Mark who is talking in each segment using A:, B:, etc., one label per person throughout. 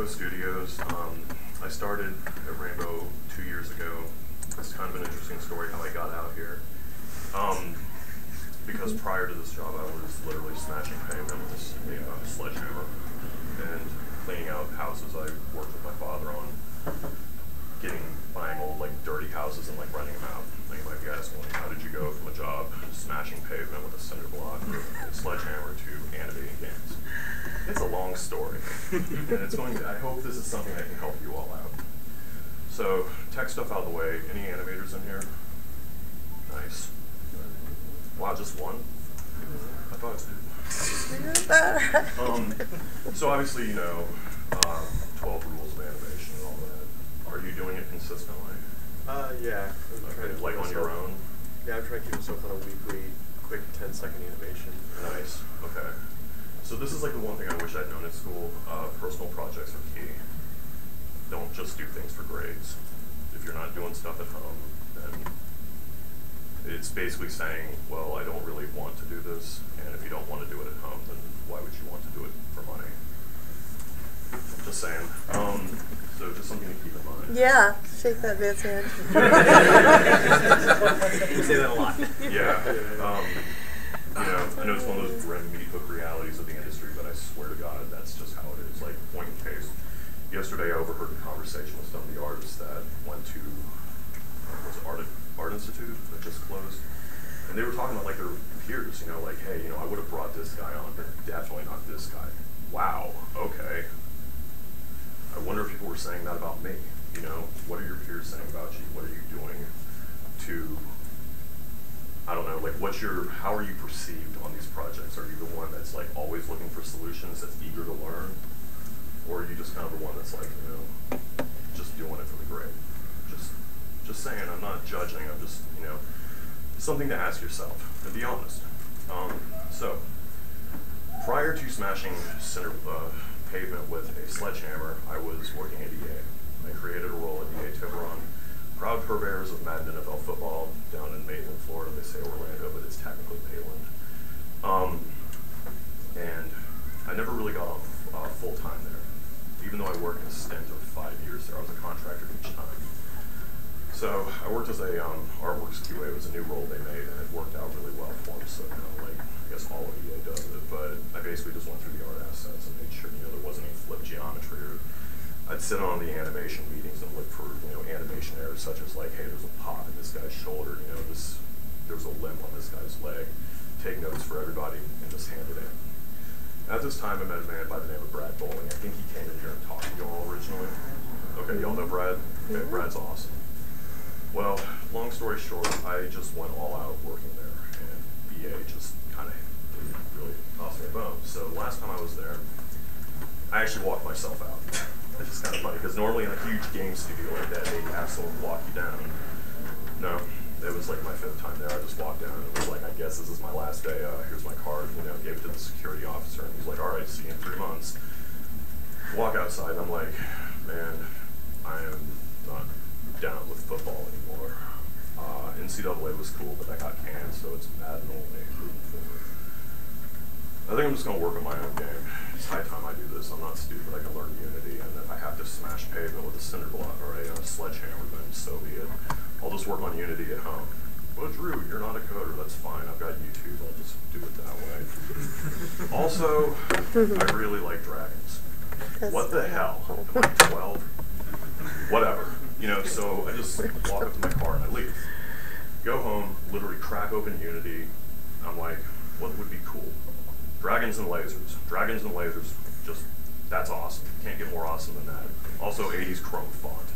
A: Studios. I started at Rainbow 2 years ago. It's kind of an interesting story how I got out here. Because prior to this job, I was literally smashing pavement with a sledgehammer and cleaning out houses I worked with my father on, buying old dirty houses and renting them out. You might be asking, how did you go from a job smashing pavement with a cinder block or a sledgehammer to animating games? It's a long story, and I hope this is something that can help you all out. So, tech stuff out of the way. Any animators in here? Nice. Wow, just one? I thought it so obviously, 12 rules of animation and all that. Are you doing it consistently?
B: Yeah.
A: Okay. On your own?
B: Yeah, I'm trying to keep myself on a weekly, quick 10-second animation.
A: Nice. Okay. So this is the one thing I wish I'd known at school. Personal projects are key. Don't just do things for grades. If you're not doing stuff at home, then it's basically saying, well, I don't really want to do this, and if you don't want to do it at home, then why would you want to do it for money? Just saying. So just something to keep in mind.
C: Yeah, shake that bit's hand.
D: You say that a lot.
A: Yeah. I know it's one of those grim meat hook realities of the industry, but I swear to God, that's just how it is. Point in case. Yesterday, I overheard a conversation with some of the artists that went to Art Institute that just closed, and they were talking about their peers. Hey, I would have brought this guy on, but definitely not this guy. Wow. Okay. I wonder if people were saying that about me. What are your peers saying about you? What are you doing to, I don't know, how are you perceived on these projects? Are you the one that's always looking for solutions, that's eager to learn? Or are you just kind of the one that's just doing it for the grade? Just saying, I'm not judging, I'm just, something to ask yourself, and be honest. So, prior to smashing pavement with a sledgehammer, I was working at EA. I created a role at EA Tiburon, proud purveyors of Madden NFL football down in Maitland, Florida. They say Orlando, but it's technically Mayland. And I never really got on full-time there. Even though I worked a stint of 5 years there, I was a contractor each time. So I worked as a Artworks QA. It was a new role they made, and it worked out really well for me. So I guess all of EA does it, but I basically just went through the art assets and made sure there wasn't any flip geometry. Or I'd sit on the animation meetings and look for animation errors such as hey, there's a pop in this guy's shoulder. There's a limp on this guy's leg. Take notes for everybody and just hand it in. At this time, I met a man by the name of Brad Bowling. I think he came in here and talked to y'all originally. Okay, y'all know Brad? Okay, Brad's awesome. Well, long story short, I just went all out working there, and EA just kind of didn't really toss me a bone. So last time I was there, I actually walked myself out. It's just kind of funny, because normally in a huge game studio like that, they have someone walk you down. No, it was my 5th time there. I just walked down and was I guess this is my last day. Here's my card. Gave it to the security officer, and he's all right, see you in 3 months. Walk outside, and I'm man, I am not down with football anymore. NCAA was cool, but that got canned, so it's Madden only moving forward. I think I'm just going to work on my own game. It's high time I do this. I'm not stupid. I can learn Unity, and if I have to smash pavement with a cinder block or a sledgehammer, then so be it. I'll just work on Unity at home. Well, Drew, you're not a coder. That's fine. I've got YouTube. I'll just do it that way. Also, I really like dragons. What the hell? Am I 12? Whatever. So I just walk up to my car and I leave. Go home, literally crack open Unity. I'm what would be cool? Dragons and lasers. Dragons and lasers, that's awesome. Can't get more awesome than that. Also 80s Chrome font.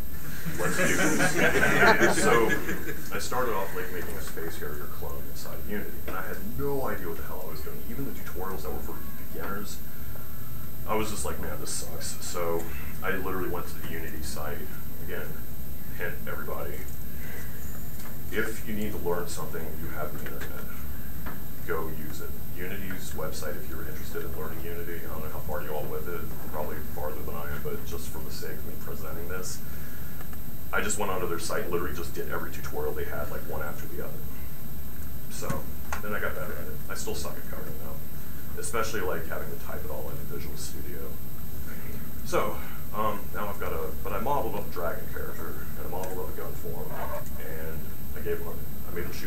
A: Let's do this. So I started off making a space harrier clone inside of Unity, and I had no idea what the hell I was doing. Even the tutorials that were for beginners, I was just man, this sucks. So I literally went to the Unity site. Again, hint everybody, if you need to learn something, you have the internet. Go use it. Unity's website, if you're interested in learning Unity, I don't know how far you all with it, probably farther than I am, but just for the sake of me presenting this, I just went onto their site and literally just did every tutorial they had, one after the other. So, then I got better at it. I still suck at coding though, especially having to type it all in Visual Studio. So,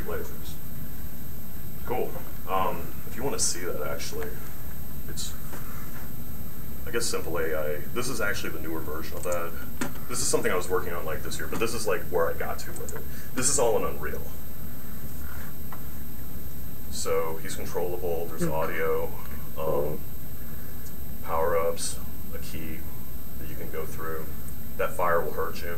A: shoot lasers. Cool. If you want to see that, actually, it's, I guess, Simple AI. This is actually the newer version of that. This is something I was working on like this year, but this is like where I got to with it. This is all in Unreal. So he's controllable, there's audio, power-ups, a key that you can go through. That fire will hurt you.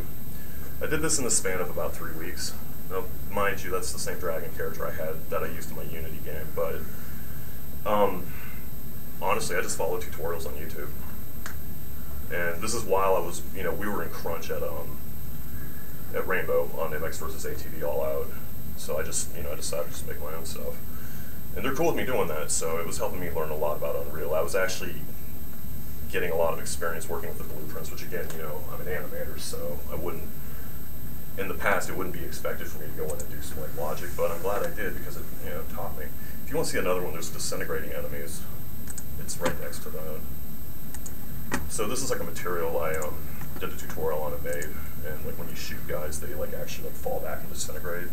A: I did this in the span of about 3 weeks. Now, mind you, that's the same dragon character I had that I used in my Unity game, but honestly, I just followed tutorials on YouTube. And this is while I was, we were in crunch at Rainbow on MX versus ATV All Out. So I just, I decided to just make my own stuff. And they're cool with me doing that, so it was helping me learn a lot about Unreal. I was actually getting a lot of experience working with the blueprints, which again, I'm an animator, so I wouldn't, in the past, it wouldn't be expected for me to go in and do some like logic, but I'm glad I did because it, taught me. If you want to see another one, there's disintegrating enemies. It's right next to that. So this is like a material I did a tutorial on and made, and like when you shoot guys, they like actually like fall back and disintegrate.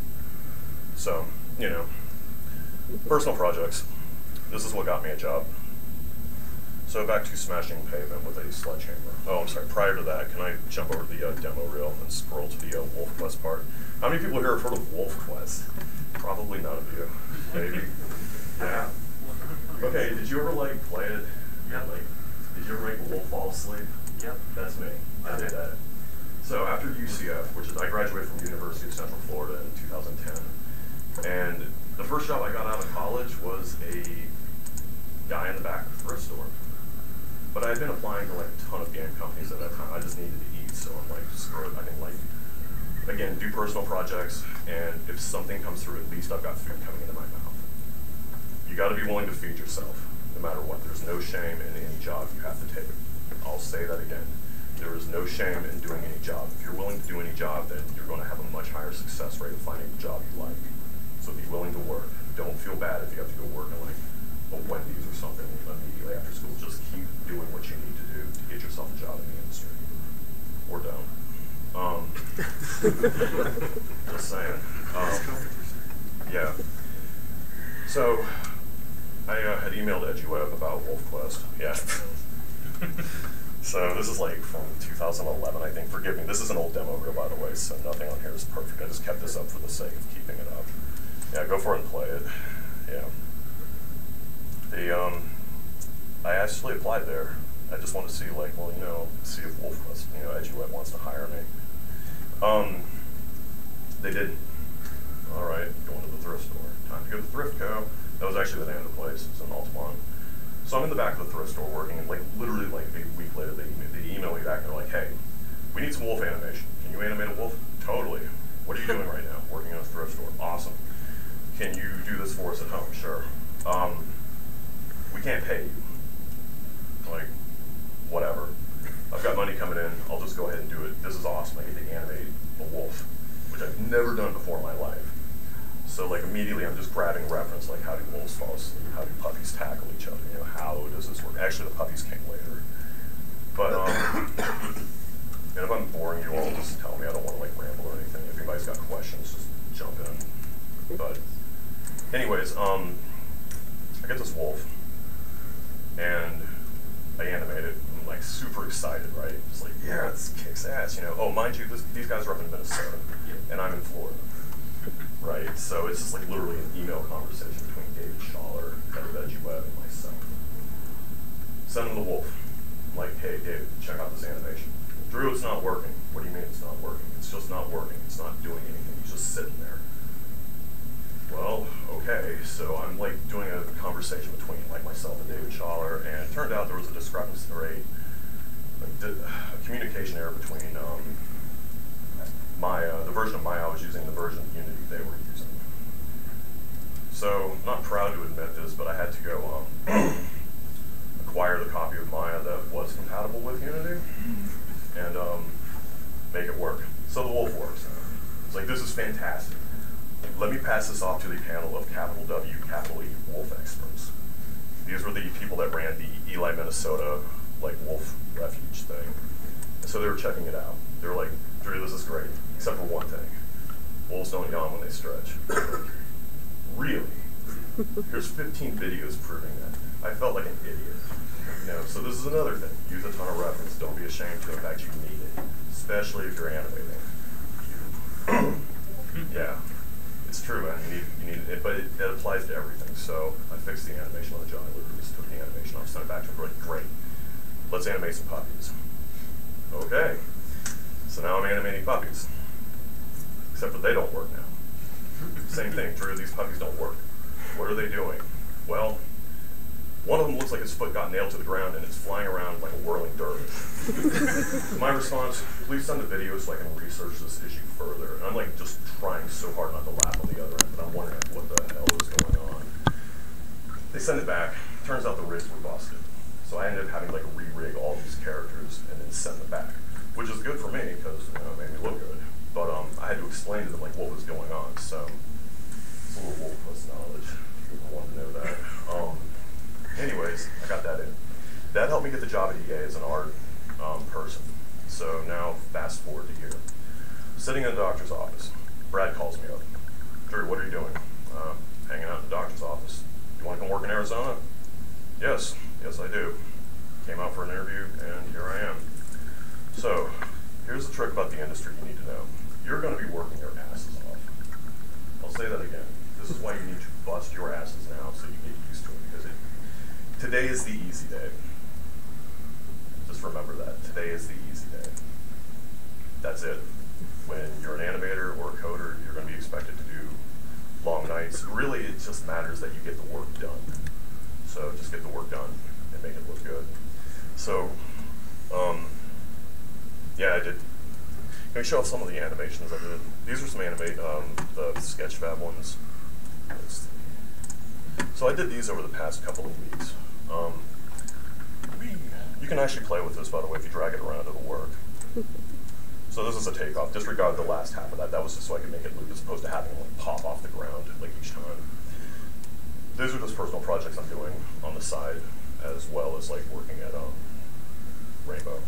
A: So, personal projects. This is what got me a job. So back to smashing pavement with a sledgehammer. Oh, I'm sorry, prior to that, can I jump over the demo reel and scroll to the Wolf Quest part? How many people here have heard of Wolf Quest? Probably none of you, maybe. Yeah. Okay, did you ever like play it? Yeah, like, did you ever make a wolf fall asleep? Yep. That's me, I did that. So after UCF, which is, I graduated from the University of Central Florida in 2010, and the first job I got out of college was a guy in the back of a thrift store. But I had been applying to like a ton of game companies at that time. I just needed to eat, so I'm like, screw it. I can like, again, do personal projects, and if something comes through, at least I've got food coming into my mouth. You got to be willing to feed yourself, no matter what. There's no shame in any job you have to take. I'll say that again. There is no shame in doing any job. If you're willing to do any job, then you're going to have a much higher success rate of finding the job you like. So be willing to work. Don't feel bad if you have to go work in like a Wendy's or something immediately after school. Just keep doing what you need to do to get yourself a job in the industry. Or don't. Just saying. Yeah. So I had emailed EduWeb about Wolf Quest. Yeah. So this is like from 2011, I think. Forgive me. This is an old demo reel, by the way, so nothing on here is perfect. I just kept this up for the sake of keeping it up. Yeah, go for it and play it. Yeah. I actually applied there. I just want to see, like, well, see if Wolf Quest, EduWeb wants to hire me. They didn't. All right, going to the thrift store. Time to go to the Thrift Co. That was actually the name of the place. It's in Altamont. So I'm in the back of the thrift store working, and like literally like a week later, they email me back and they're like, hey, we need some wolf animation. Can you animate a wolf? Totally. What are you doing right now? Working in a thrift store. Awesome. Can you do this for us at home? Sure. We can't pay you. Like, whatever. I've got money coming in. I'll just go ahead and do it. This is awesome. I get to animate a wolf, which I've never done before in my life. So like immediately I'm just grabbing reference, like how do wolves fall asleep? How do puppies tackle each other? How does this work? Actually, the puppies came later. But, and if I'm boring you all, just tell me. I don't want to like ramble or anything. If anybody's got questions, just jump in. But anyways, I get this wolf, and I animate it. I'm like super excited, right? It's like, yeah, this kicks ass, Oh, mind you, these guys are up in Minnesota, and I'm in Florida. Right, so it's just like literally an email conversation between David Schaller, head of EduWeb, and myself. Send him the wolf. I'm like, hey, David, check out this animation. Drew, it's not working. What do you mean it's not working? It's just not working. It's not doing anything. He's just sitting there. Well, okay, so I'm like doing a conversation between like myself and David Schaller, and it turned out there was a discrepancy, right? A communication error between the version of Maya I was using, the version of Unity they were using. So, I'm not proud to admit this, but I had to go acquire the copy of Maya that was compatible with Unity and make it work. So the wolf works. It's like, this is fantastic. Let me pass this off to the panel of capital W, capital E wolf experts. These were the people that ran the Eli, Minnesota, like wolf refuge thing. And so they were checking it out. They were like, Drew, this is great, except for one thing. Wolves don't yawn when they stretch. Really? Here's 15 videos proving that. I felt like an idiot. You know, so this is another thing. Use a ton of reference. Don't be ashamed to. In fact, you need it, especially if you're animating. Yeah, it's true, man. You need it, but it applies to everything. So I fixed the animation on the Johnny Lucas, took the animation off, sent it back to him. Like, great. Let's animate some puppies. Okay. So now I'm animating puppies. Except that they don't work now. Same thing, Drew, these puppies don't work. What are they doing? Well, one of them looks like his foot got nailed to the ground and it's flying around like a whirling dervish. My response, please send a video so I can research this issue further. And I'm like just trying so hard not to laugh on the other end, but I'm wondering what the hell is going on. They send it back. Turns out the rigs were busted. So I ended up having to like re-rig all these characters and then send them back, which is good for me because it made me look good. But I had to explain to them like what was going on. So it's a little Wolf knowledge. People want to know that. Anyways, I got that in. That helped me get the job at EA as an art person. So now fast forward to here. Sitting in the doctor's office, Brad calls me up. Drew, what are you doing? Hanging out in the doctor's office. You want to come work in Arizona? Yes, I do. Came out for an interview, and here I am. So, here's the trick about the industry you need to know. You're going to be working your asses off. I'll say that again. This is why you need to bust your asses now so you get used to it, because today is the easy day. Just remember that. Today is the easy day. That's it. When you're an animator or a coder, you're going to be expected to do long nights. Really, it just matters that you get the work done. So just get the work done and make it look good. So, yeah, I did. Can we show off some of the animations I did? These are some the Sketchfab ones. So I did these over the past couple of weeks. You can actually play with this, by the way, if you drag it around, it'll work. So this is a takeoff. Disregard the last half of that. That was just so I could make it loop as opposed to having it like pop off the ground like each time. These are just personal projects I'm doing on the side, as well as like working at Rainbow.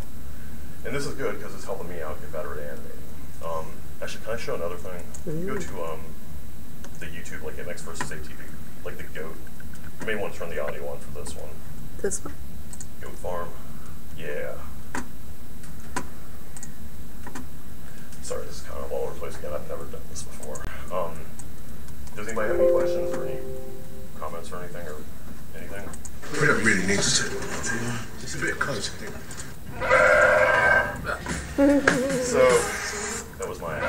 A: And this is good because it's helping me out get better at animating. Actually, can I show another thing? You go to the YouTube, like MX versus ATV, like the goat. You may want to turn the audio on for this one.
C: This one?
A: Goat farm. Yeah. Sorry, this is kind of all over the place again. I've never done this before. Does anybody have any questions or any comments or anything
D: We don't really need to. Just a bit closer.
A: So, that was my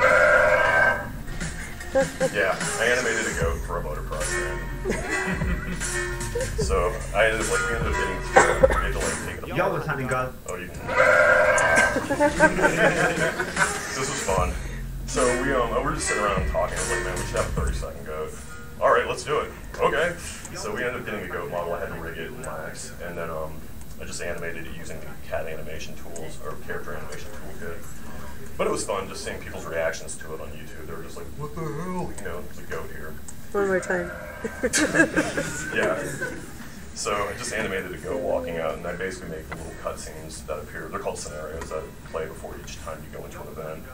A: yeah, I animated a goat for a motocross band. So, we ended up getting we had to like take it.
E: Y'all was hunting God.
A: Oh, you can. This was fun. So we were just sitting around talking. I was like, man, we should have a 30-second goat. All right, let's do it. Okay. So we ended up getting a goat model. I had to rig it in Max, and then I just animated it using the cat animation tools or character animation toolkit. But it was fun just seeing people's reactions to it on YouTube. They were just like, "What the hell?" You know, there's a goat here.
C: One more time.
A: Yeah. So I just animated a goat walking out, and I basically make the little cutscenes that appear. They're called scenarios that play before each time you go into an event.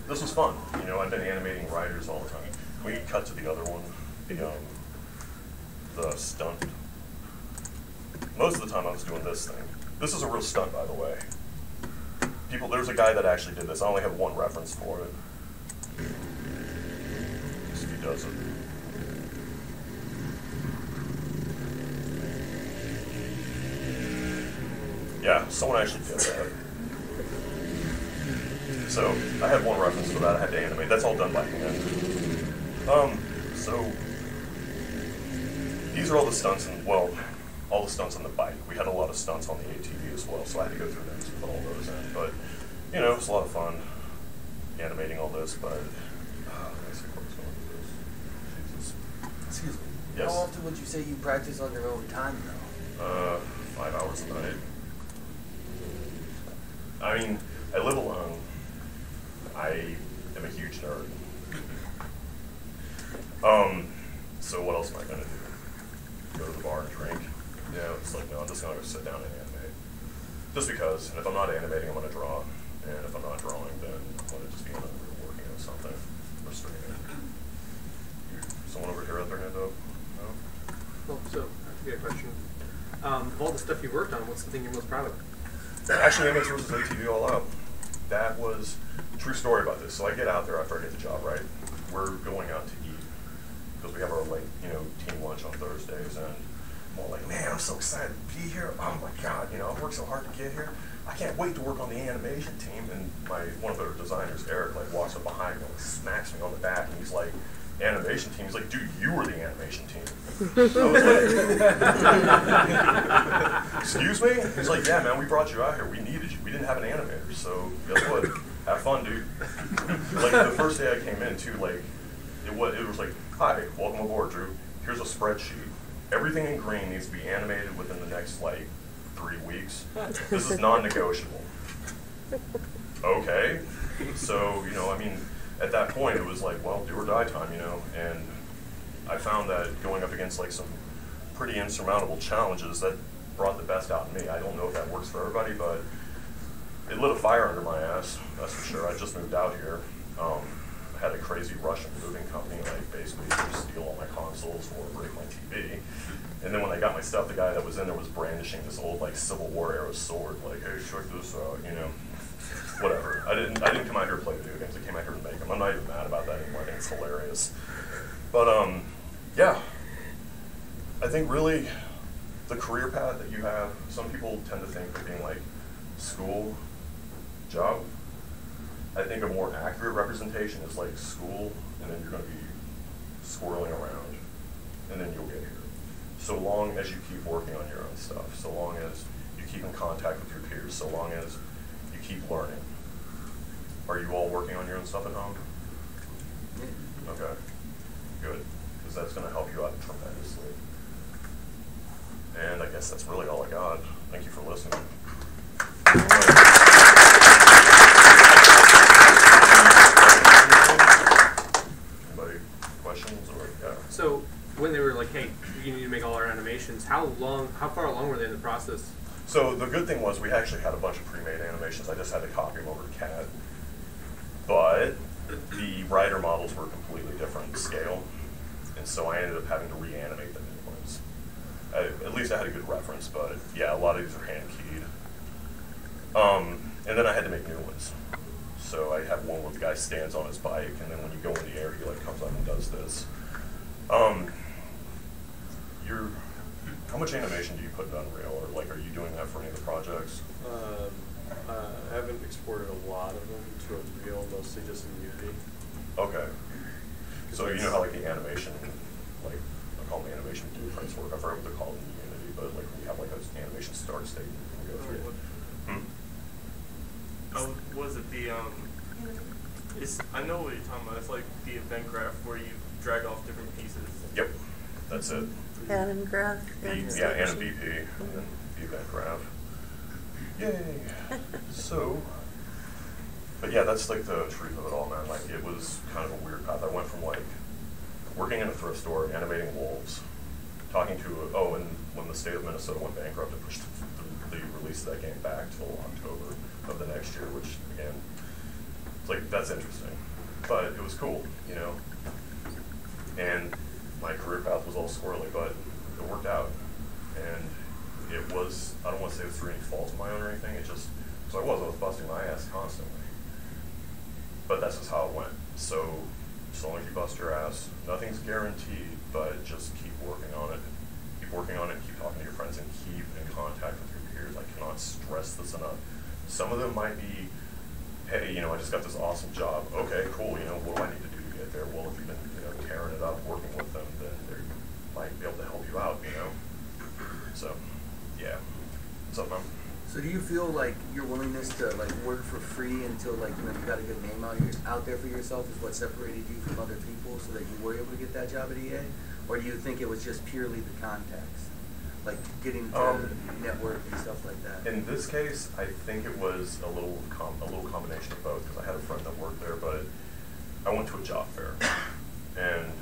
A: This was fun. You know, I've been animating riders all the time. We cut to the other one, the stunt. Most of the time I was doing this thing. This is a real stunt, by the way. There's a guy that actually did this. I only have one reference for it. Let's see if he does it. Yeah, someone actually did that. So I had one reference for that. I had to animate. That's all done by hand. So these are all the stunts, all the stunts on the bike. We had a lot of stunts on the ATV as well, so I had to go through them to put all those in. But you know, it was a lot of fun animating all this. But let me see where it's going with this. Jesus.
F: Excuse me.
A: Yes.
F: How often would you say you practice on your own time, though?
A: 5 hours a night. I mean, I live alone. I am a huge nerd. So what else am I gonna do? Go to the bar and drink? Yeah, it's like, no, I'm just gonna go sit down and animate. Just because, and if I'm not animating, I'm gonna draw. And if I'm not drawing, then I'm gonna just be on Unreal working on something or streaming. Someone over here had their hand up? No?
E: Well, so, I got a question. Of all the stuff you worked on, what's the thing you're most proud of?
A: Actually, MX versus ATV All Out. That was a true story about this. So I get out there after I get the job, right? We're going out to eat because we have our, like, you know, team lunch on Thursdays, and I'm all like, man, I'm so excited to be here. Oh my God, you know, I've worked so hard to get here. I can't wait to work on the animation team. And one of their designers, Eric, like walks up behind me and smacks me on the back, and he's like, animation team. He's like, dude, you were the animation team. I was like, excuse me? He's like, yeah, man, we brought you out here. We needed you. We didn't have an animator, so guess what? Have fun, dude. Like the first day I came in, too, like it was like, hi, welcome aboard, Drew. Here's a spreadsheet. Everything in green needs to be animated within the next like 3 weeks. This is non-negotiable. Okay. So, you know, I mean, at that point, it was like, well, do or die time, you know, and I found that going up against like some pretty insurmountable challenges that brought the best out in me. I don't know if that works for everybody, but it lit a fire under my ass, that's for sure. I just moved out here. I had a crazy Russian moving company, like basically just steal all my consoles or break my TV. And then when I got my stuff, the guy that was in there was brandishing this old like Civil War era sword, like, hey, check this out, you know. Whatever. I didn't come out here to play video games. I came out here to make them. I'm not even mad about that anymore. I think it's hilarious. But yeah, I think really the career path that you have. Some people tend to think of being like school, job. I think a more accurate representation is like school, and then you're going to be swirling around, and then you'll get here. So long as you keep working on your own stuff, so long as you keep in contact with your peers, so long as you keep learning. Are you all working on your own stuff at home? Okay, good, because that's going to help you out tremendously. And I guess that's really all I got. Thank you for listening. Anybody questions or yeah?
E: So when they were like, hey, you need to make all our animations, how far along were they in the process?
A: So the good thing was we actually had a bunch of pre-made animations. I just had to copy them over to CAD. But the rider models were completely different scale, and so I ended up having to reanimate the new ones. At least I had a good reference, but yeah, a lot of these are hand-keyed. And then I had to make new ones. So I have one where the guy stands on his bike, and then when you go in the air, he like comes up and does this. How much animation do you put in Unreal, or like, are you doing that for any of the projects?
B: I haven't exported a lot of them to Unreal, mostly just in Unity.
A: Okay. So you know how like the animation, like I call them animation blueprints work. I forget what they're called in Unity, but like when you have like an animation start state, you can go through it.
G: Oh, was it the I know what you're talking about. It's like the event graph where you drag off different pieces.
A: Yep, that's it.
C: Anim graph.
A: Yeah, and a BP, and then the event graph. Yay! So, but yeah, that's like the truth of it all, man. Like, it was kind of a weird path. I went from like working in a thrift store, animating wolves, talking to and when the state of Minnesota went bankrupt, it pushed the release of that game back till October of the next year, which again, it's like, that's interesting, but it was cool, you know. And my career path was all squirrely, but it worked out. And it was, I don't want to say it was through any fault of my own or anything, it just, so I was busting my ass constantly. But that's just how it went. So, as long as you bust your ass, nothing's guaranteed, but just keep working on it. Keep working on it, keep talking to your friends, and keep in contact with your peers. I cannot stress this enough. Some of them might be, hey, you know, I just got this awesome job. Okay, cool, you know, what do I need to do to get there? Well, if you've been, you know, tearing it up, working with them, then they might be able to help you out, you know? So, yeah. What's up, man?
F: So do you feel like your willingness to like work for free until like, you know, you got a good name out there for yourself is what separated you from other people so that you were able to get that job at EA? Or do you think it was just purely the contacts? Like getting to network and stuff like that? In
A: this case, I think it was a little combination of both, because I had a friend that worked there, but I went to a job fair, and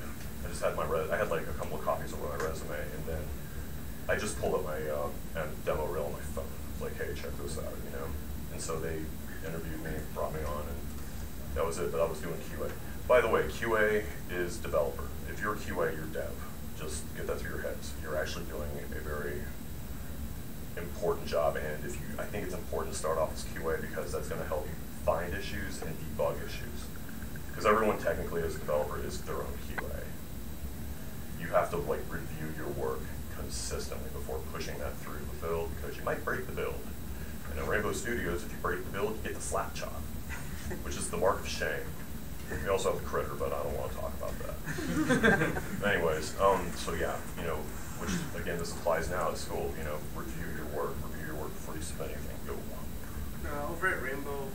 A: I just had I had like a couple of copies of my resume, and then I just pulled up my demo reel on my phone. Like, hey, check this out, you know? And so they interviewed me, brought me on, and that was it, but I was doing QA. By the way, QA is developer. if you're a QA, you're dev. Just get that through your heads. You're actually doing a very important job, and I think it's important to start off as QA because that's going to help you find issues and debug issues. Because everyone technically as a developer is their own QA. You have to like review your work consistently before pushing that through the build because you might break the build. And in Rainbow Studios, if you break the build, you get the slap chop, which is the mark of shame. We also have the critter, but I don't want to talk about that. Anyways, so yeah, you know, which again, this applies now at school, you know, review your work before you submit anything. Go.
H: Over at Rainbow,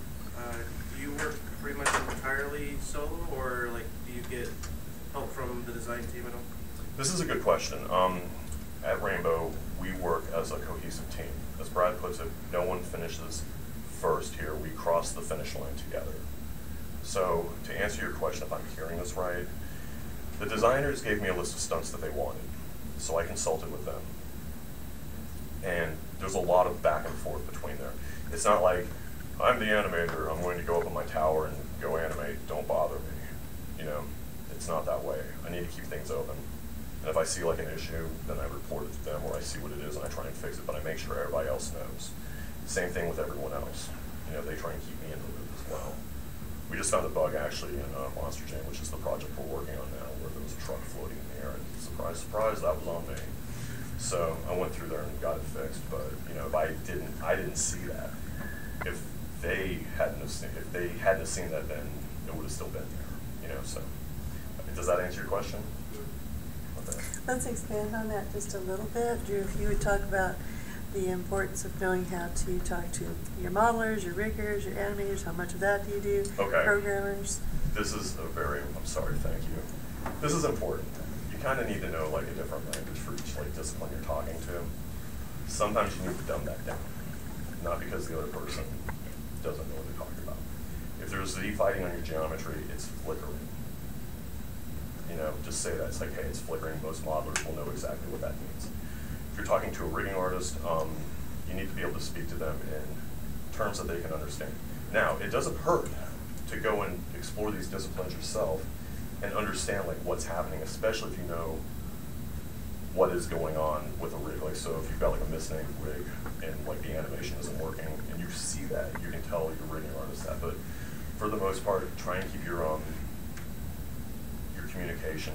H: do you work pretty much entirely solo, or like do you get help from the design team at all?
A: This is a good question. At Rainbow, we work as a cohesive team. As Brad puts it, no one finishes first here. We cross the finish line together. So to answer your question, if I'm hearing this right, the designers gave me a list of stunts that they wanted. So I consulted with them. And there's a lot of back and forth between there. It's not like, I'm the animator, I'm going to go up on my tower and go animate, don't bother me. You know, it's not that way. I need to keep things open. And if I see like an issue, then I report it to them, or I see what it is and I try and fix it, but I make sure everybody else knows. Same thing with everyone else. You know, they try and keep me in the loop as well. We just found a bug actually in Monster Jam, which is the project we're working on now, where there was a truck floating in the air, and surprise, surprise, that was on me. So I went through there and got it fixed, but you know, if I didn't see that. If they hadn't have seen that, then it would have still been there. You know, so does that answer your question? Okay.
C: Let's expand on that just a little bit. Drew, if you would talk about the importance of knowing how to talk to your modelers, your riggers, your animators, how much of that do you do?
A: Okay.
C: Programmers.
A: This is I'm sorry, thank you. This is important. You kind of need to know like a different language for each like discipline you're talking to. Sometimes you need to dumb that down. Not because the other person doesn't know what they're talking about. If there's Z fighting on your geometry, it's flickering. You know, just say that. It's like, hey, it's flickering. Most modelers will know exactly what that means. If you're talking to a rigging artist, you need to be able to speak to them in terms that they can understand. Now, it doesn't hurt to go and explore these disciplines yourself and understand like what's happening, especially if you know what is going on with a rig. Like, so if you've got like a misnamed rig and like the animation isn't working, and you see that, you can tell your rigging artist that. But for the most part, try and keep your communication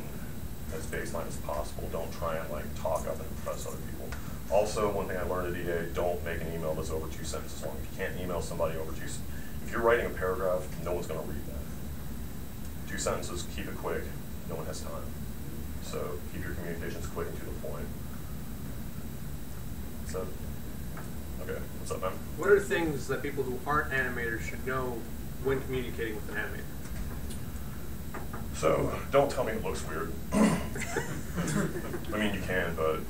A: as baseline as possible. Don't try and like talk up and impress other people. Also, one thing I learned at EA: don't make an email that's over 2 sentences long. If you can't email somebody over if you're writing a paragraph, no one's going to read that. 2 sentences, keep it quick. No one has time. So keep your communications quick and to the point. So, okay, what's up, man?
E: What are things that people who aren't animators should know when communicating with an animator?
A: So, don't tell me it looks weird. I mean, you can, but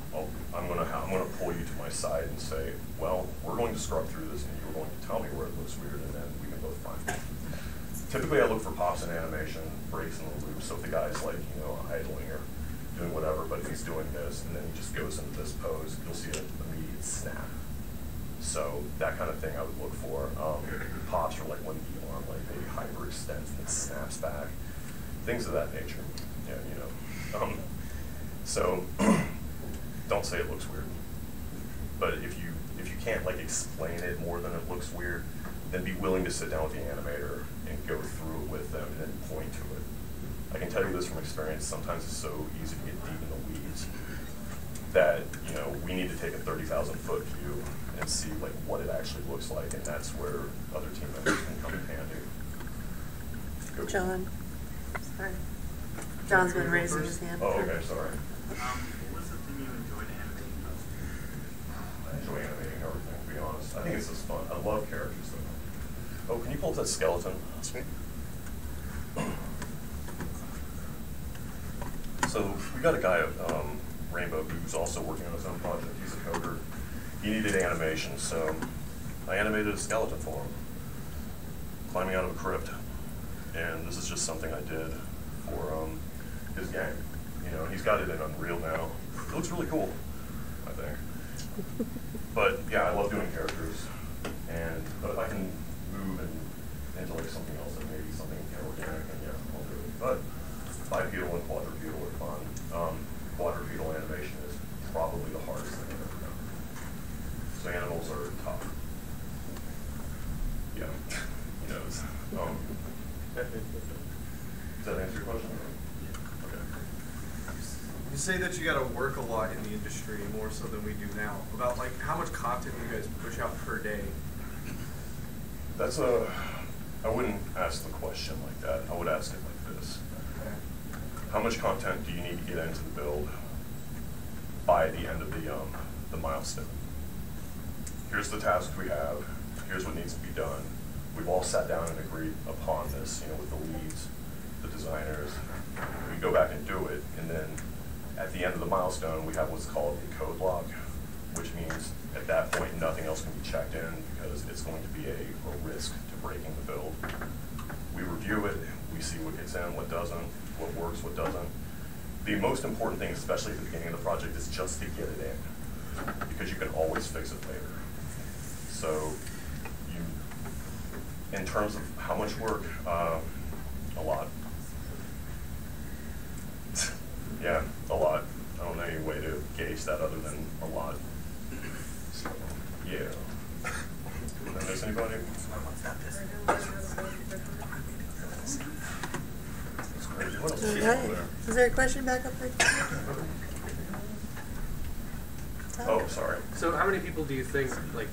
A: I'm gonna pull you to my side and say, well, we're going to scrub through this, and you're going to tell me where it looks weird, and then we can both find it. Typically, I look for pops in animation, breaks in the loop. So if the guy's like, you know, idling or doing whatever, but if he's doing this and then he just goes into this pose, you'll see an immediate snap. So that kind of thing I would look for. Pops are like when the arm like maybe hyperextends and it snaps back. Things of that nature. Yeah, you know. So don't say it looks weird. But if you can't like explain it more than it looks weird, then be willing to sit down with the animator and go through it with them and then point to it. I can tell you this from experience, sometimes it's so easy to get deep in the weeds that, you know, we need to take a 30,000 foot view and see like what it actually looks like, and that's where other team members can come in handy. Go.
C: John. Sorry. John's been raising his hand.
A: Oh, okay, sorry.
I: What's the thing you enjoyed animating most?
A: I enjoy animating everything, to be honest. I think it's just fun. I love characters though. Oh, can you pull up that skeleton?
D: Sweet.
A: So we got a guy at Rainbow who's also working on his own project. He's a coder. He needed animation, so I animated a skeleton for him, climbing out of a crypt. And this is just something I did for his gang. You know, he's got it in Unreal now. It looks really cool, I think. But yeah, I love doing characters, but if I can move into like something else, like maybe something inorganic, and yeah, I'll do it. But bipedal and quadrupedal Does that answer your question? Okay.
J: You say that you got to work a lot in the industry, more so than we do now. About like how much content do you guys push out per day?
A: That's I wouldn't ask the question like that. I would ask it like this. How much content do you need to get into the build by the end of the milestone? Here's the task we have. Here's what needs to be done. We've all sat down and agreed upon this, with the leads, the designers. We go back and do it, and then at the end of the milestone, we have what's called a code log, which means at that point, nothing else can be checked in because it's going to be a risk to breaking the build. We review it, we see what gets in, what doesn't, what works, what doesn't. The most important thing, especially at the beginning of the project, is just to get it in, because you can always fix it later. So, in terms of how much work, a lot. Yeah, a lot. I don't know any way to gauge that other than a lot. So, yeah. Did I miss anybody? What else is
C: Right.
A: there?
C: Is there a question back up there?
A: Oh, sorry.
E: So how many people do you think, like,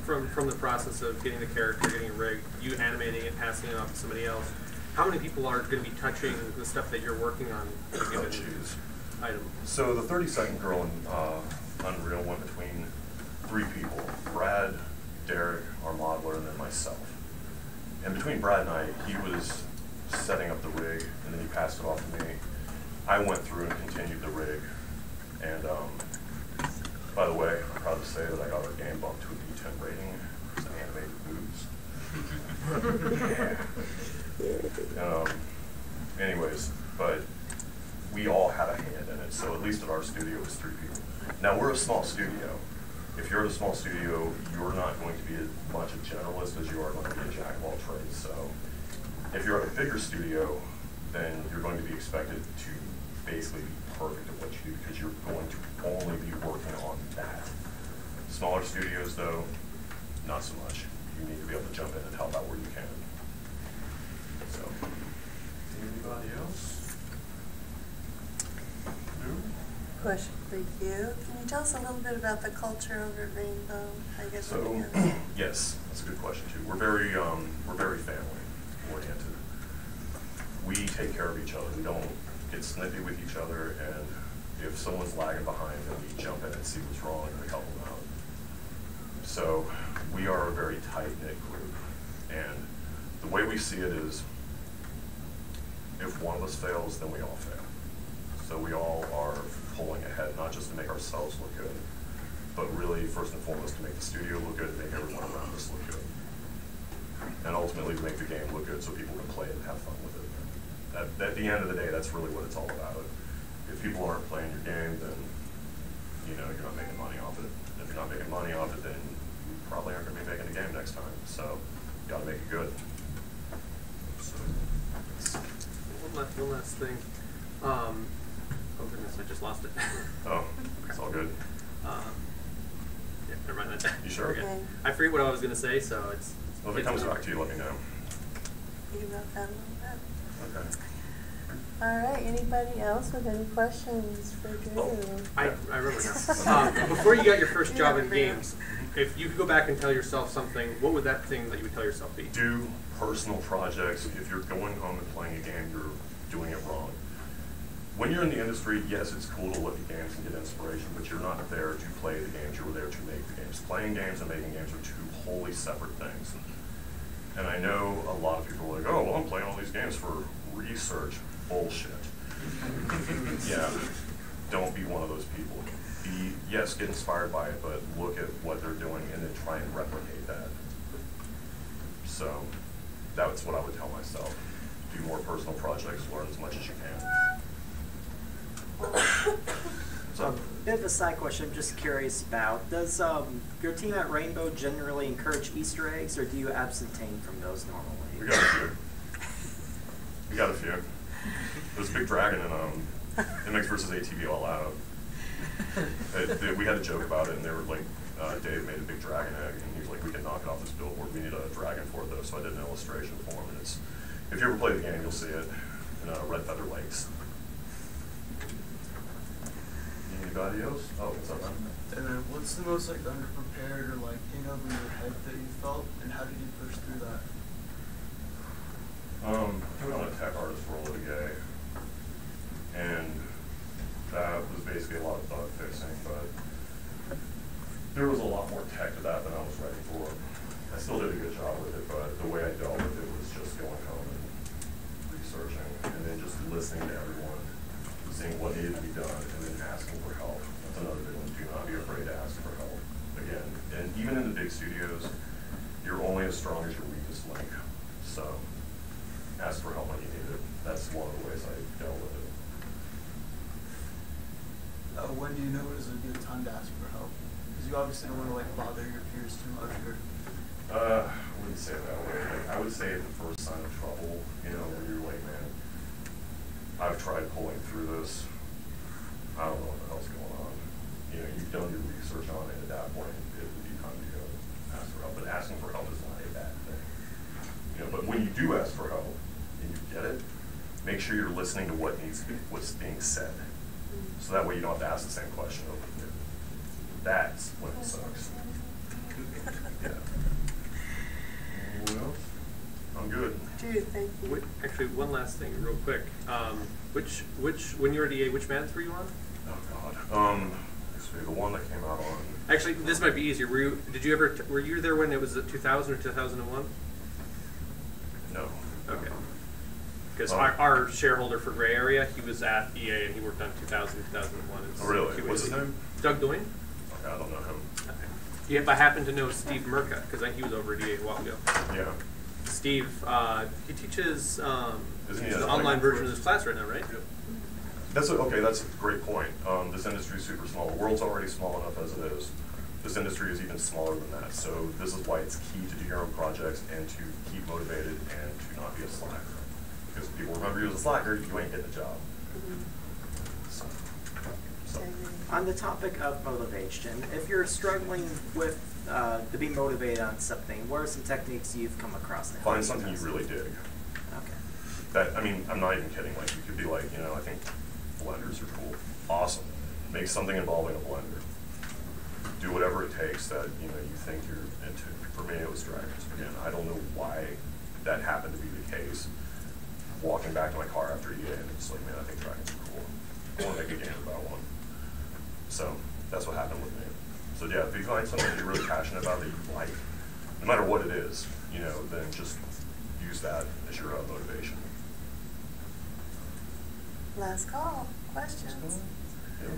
E: from the process of getting the character, getting it rigged, you animating it, passing it off to somebody else, how many people are going to be touching the stuff that you're working on a given item?
A: So the 30-second girl in Unreal went between 3 people: Brad, Derek, our modeler, and then myself. And between Brad and I, he was setting up the rig, and then he passed it off to me. I went through and continued the rig. And by the way, I'm proud to say that I got our game bumped to a D10 rating. It's an animated boobs. Yeah. Anyways, but we all had a hand in it. So at least at our studio, it was 3 people. Now, we're a small studio. If you're at a small studio, you're not going to be as much a generalist as you are going to be a jack of all trades. So if you're at a bigger studio, then you're going to be expected to basically be perfect at what you do because you're going to only be working on that. Smaller studios, though, not so much. You need to be able to jump in and help out where you can. So, anybody else? No?
C: Question for you. Can you tell us a little bit about the culture over at Rainbow? I guess.
A: So, yes, that's a good question too. We're very family oriented. We take care of each other. We don't get snippy with each other, and if someone's lagging behind, then we jump in and see what's wrong and we help them out. So we are a very tight-knit group, and the way we see it is, if one of us fails, then we all fail. So we all are pulling ahead, not just to make ourselves look good, but really, first and foremost, to make the studio look good and make everyone around us look good. And ultimately, to make the game look good so people can play it and have fun with it. At the end of the day, that's really what it's all about. If people aren't playing your game, then you're not making money off it. If you're not making money off it, then you probably aren't going to be making the game next time. So you got to make it good. So,
E: One last thing. Oh goodness, I just lost it.
A: Oh, it's all good.
E: Yeah, never mind that.
A: You sure?
C: Okay.
E: I forget what I was going to say, so it's.
A: Well, if it comes back to you, let me know.
C: You wrote that a little bit.
A: Okay.
C: All right. Anybody else with any questions for Drew?
E: I remember now. Before you got your first
C: You
E: job in
C: remember.
E: games, if you could go back and tell yourself something, what would that thing that you would tell yourself be?
A: Do personal projects. If you're going home and playing a game, you're doing it wrong. When you're in the industry, yes, it's cool to look at games and get inspiration, but you're not there to play the games, you're there to make the games. Playing games and making games are 2 wholly separate things. And I know a lot of people are like, oh, well, I'm playing all these games for research. Bullshit. Yeah, don't be one of those people. Yes, get inspired by it, but look at what they're doing and then try and replicate that. So that's what I would tell myself. Do more personal projects, learn as much as you can.
K: Bit of a side question I'm just curious about. Does your team at Rainbow generally encourage Easter eggs, or do you abstain from those normally?
A: We got a few. There's a big dragon in MX vs. ATV All Out. We had a joke about it, and they were like, Dave made a big dragon egg, and he was like, we can knock it off this billboard. We need a dragon for it, though. So I did an illustration for him, and If you ever play the game, you'll see it in Red Feather Lakes. Anybody else? Oh, what's up, man?
L: And then what's the most like underprepared or like in over your head that you felt, and how did you push through that?
A: Doing on a tech artist role at a gay, and that was basically a lot of bug fixing, but there was a lot more tech to that than I was ready for. I still did a good job with it, but the way I dealt with it was just going home and researching, and then just listening to everyone, seeing what needed to be done, and then asking for help. That's another big one. Do not be afraid to ask for help. Again, and even in the big studios, you're only as strong as your weakest link. So ask for help when you need it. That's one of the ways I dealt with it.
L: When do you know it is a good time to ask for help? Because you obviously don't want to like bother your peers too much. Or
A: I wouldn't say it that way. Like, I would say at the first sign of trouble, you know, where you're like, man, I've tried pulling through this. I don't know what the hell's going on. You know, you've done your research on it. At that point, it would be time to go ask for help. But asking for help is not a bad thing. You know, but when you do ask for help and you get it, make sure you're listening to what's being said. So that way you don't have to ask the same question over again. That's when it sucks. Yeah. What else? I'm good.
C: Jude, thank you.
E: Actually, one last thing, real quick. When you were at EA, which bands were you on?
A: Oh God. Actually, the one that came out on.
E: Actually, this might be easier. Were you there when it was 2000 or 2001?
A: No.
E: Okay. Because our shareholder for Gray Area, he was at EA and he worked on 2000, 2001.
A: Oh, really? What's his name?
E: Doug Doyne.
A: Okay, I don't know him.
E: Yeah, I happen to know Steve Merca because he was over at EA a while ago.
A: Yeah.
E: Steve, he teaches
A: Isn't he
E: the online version of this class right now, right?
A: Yep. That's a great point. This industry is super small. The world's already small enough as it is. This industry is even smaller than that. So this is why it's key to do your own projects and to keep motivated and to not be a slacker. Because people remember you as a slacker, you ain't getting a job. So.
K: On the topic of motivation, if you're struggling with to be motivated on something, what are some techniques you've come across?
A: Find something you really dig.
K: Okay.
A: I'm not even kidding. Like, you could be like, you know, I think blenders are cool. Awesome. Make something involving a blender. Do whatever it takes that, you know, you think you're into. For me, it was dragons. Again, I don't know why that happened to be the case. Walking back to my car after EA, and it's like, man, I think dragons are cool. I want to make a game about one. So that's what happened with me. So yeah, if you find something you're really passionate about that you like, no matter what it is, you know, then just use that as your motivation.
C: Last call. Questions?
A: Yeah.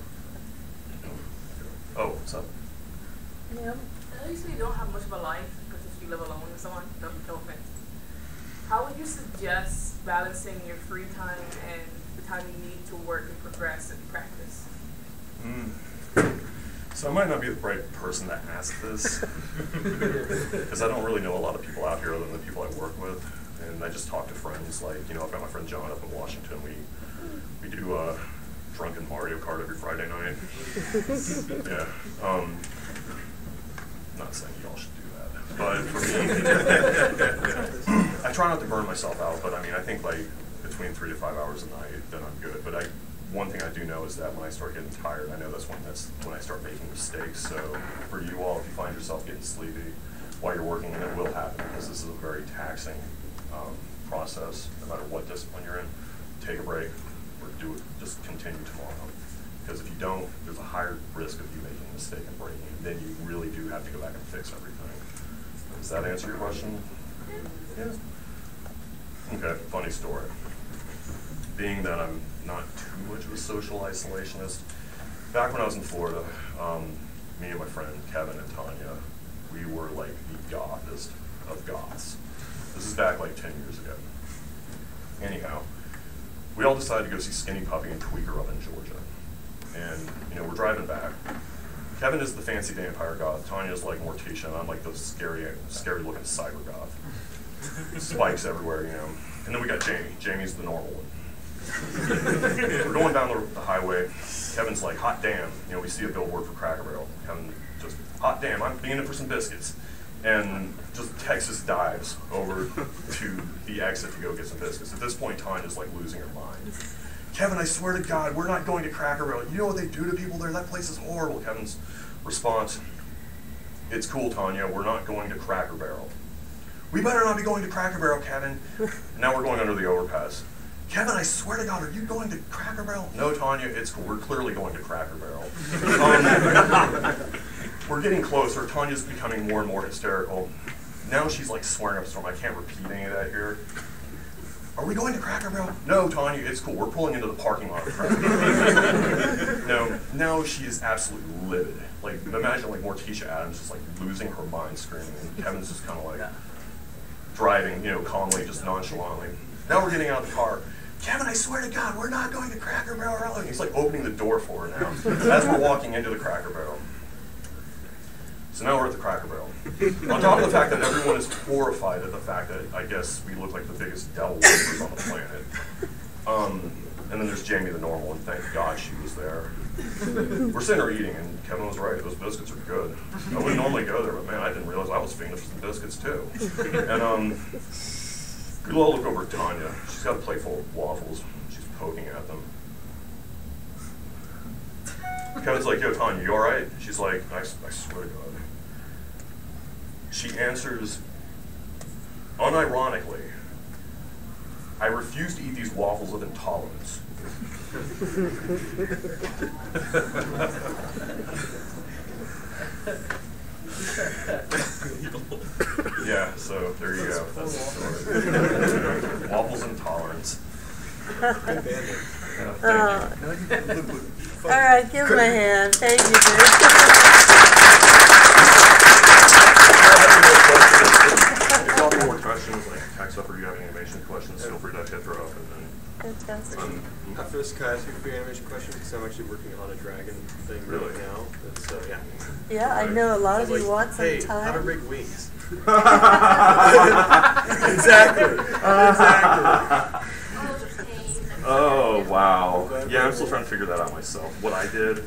A: Oh, what's up?
C: Yeah.
M: I know you say you don't have much of a life because if you live alone with someone, no offense. How would you suggest balancing your free time and the time you need to work and progress and practice?
A: So I might not be the right person to ask this, because I don't really know a lot of people out here other than the people I work with, and I just talk to friends. Like, you know, I've got my friend John up in Washington. We do drunken Mario Kart every Friday night. Yeah. Not saying y'all should do that, but for me, I try not to burn myself out. But I mean, I think like between 3 to 5 hours a night, then I'm good. But one thing I do know is that when I start getting tired, I know that's when I start making mistakes. So for you all, if you find yourself getting sleepy while you're working, and it will happen because this is a very taxing process, no matter what discipline you're in, take a break or do it. Just continue tomorrow. Because if you don't, there's a higher risk of you making a mistake and breaking it. Then you really do have to go back and fix everything. Does that answer your question? Yeah. Okay, funny story. Being that I'm not too much of a social isolationist, back when I was in Florida, me and my friend Kevin and Tanya, we were like the gothest of goths. This is back like 10 years ago. Anyhow, we all decided to go see Skinny Puppy and Tweaker up in Georgia. And, you know, we're driving back. Kevin is the fancy vampire goth. Tanya's like Morticia, and I'm like the scary looking cyber goth. Spikes everywhere, you know. And then we got Jamie. Jamie's the normal one. We're going down the highway. Kevin's like, hot damn. You know, we see a billboard for Cracker Barrel. Kevin just, hot damn, I'm being in for some biscuits. and just Texas dives over to the exit to go get some biscuits. At this point, Tanya's like losing her mind. Kevin, I swear to God, we're not going to Cracker Barrel. You know what they do to people there? That place is horrible. Kevin's response, it's cool, Tanya, we're not going to Cracker Barrel. We better not be going to Cracker Barrel, Kevin. Now we're going under the overpass. Kevin, I swear to God, are you going to Cracker Barrel? No, Tanya, it's cool. We're clearly going to Cracker Barrel. We're getting closer. Tanya's becoming more and more hysterical. Now she's like swearing up a storm. I can't repeat any of that here. Are we going to Cracker Barrel? No, Tanya, it's cool. We're pulling into the parking lot of Cracker Barrel. No, now she is absolutely livid. Like, imagine like Morticia Adams just like losing her mind screaming, and Kevin's just kind of like driving, you know, calmly, just nonchalantly. Now we're getting out of the car. Kevin, I swear to God, we're not going to Cracker Barrel. And he's like opening the door for her now as we're walking into the Cracker Barrel. So now we're at the Cracker Barrel. On top of the fact that everyone is horrified at the fact that I guess we look like the biggest devil worshippers on the planet. And then there's Jamie the Normal, and thank God she was there. We're sitting there eating, and Kevin was right. Those biscuits are good. I wouldn't normally go there, but man, I didn't realize I was fiending for some biscuits too. And we all look over at Tanya. She's got a plate full of waffles. She's poking at them. Kevin's like, yo, Tanya, you all right? She's like, I swear to God. She answers, unironically, I refuse to eat these waffles of intolerance. Yeah, so there you go. That's the story. Waffles intolerance. Thank you.
C: All right, give him a hand. Thank you, dude.
A: If you have any more questions, like text up, or you have any animation questions, feel free to hit her up.
C: Fantastic.
B: After this, can I ask you a few animation questions? Because I'm actually working on a dragon thing right now. So yeah.
C: Yeah, I know a lot of you want some
B: hey,
C: time.
B: how to rig wings. Exactly.
A: Oh, wow. Yeah, I'm still trying to figure that out myself. What I did